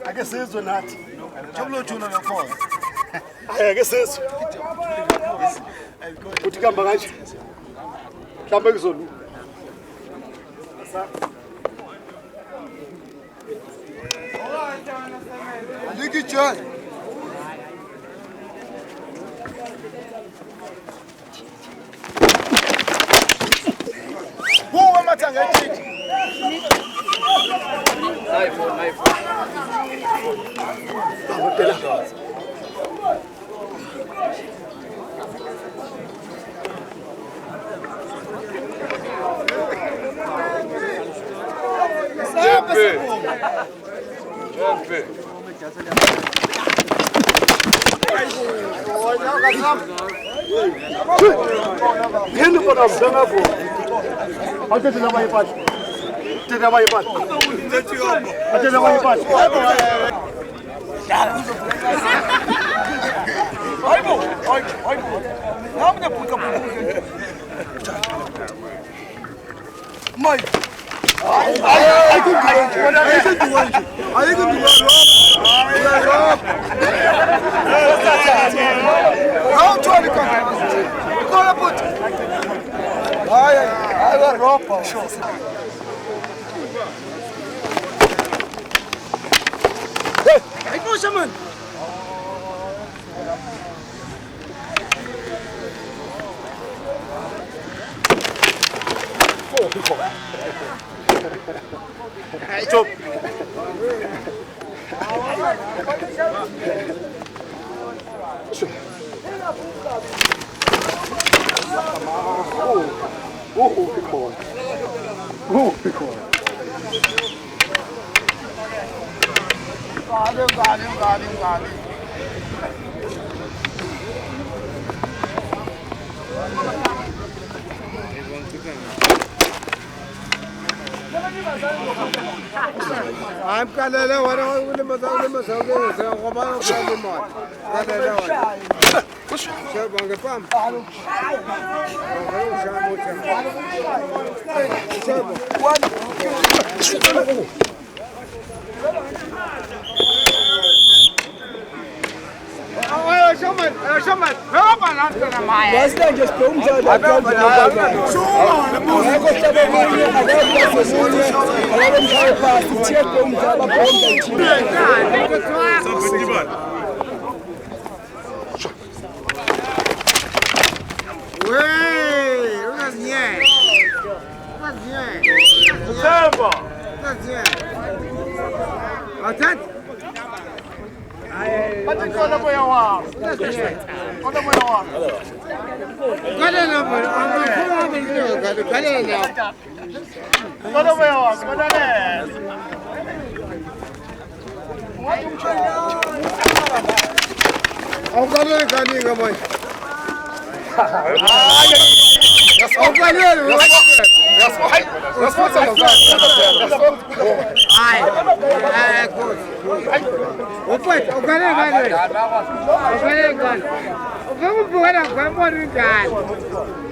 Ake sizwe nathi. Jabula uthuna ngafona. Ake sizwe. Uthi kamba kanje. Mhlambe kuzolu. Ligi John. Who am I talking? Knife. Quem não pode usar na boa? Até te levar em paz. Até levar em paz. Até levar em paz. Ai, não me puta. Mãe. Ai, que doente. Aí que doente. Não, Tony, cara. Agora, puta. Ai, agora roupa. Ai, poxa, mano. Ai, stop. I'm Kalala, what are we going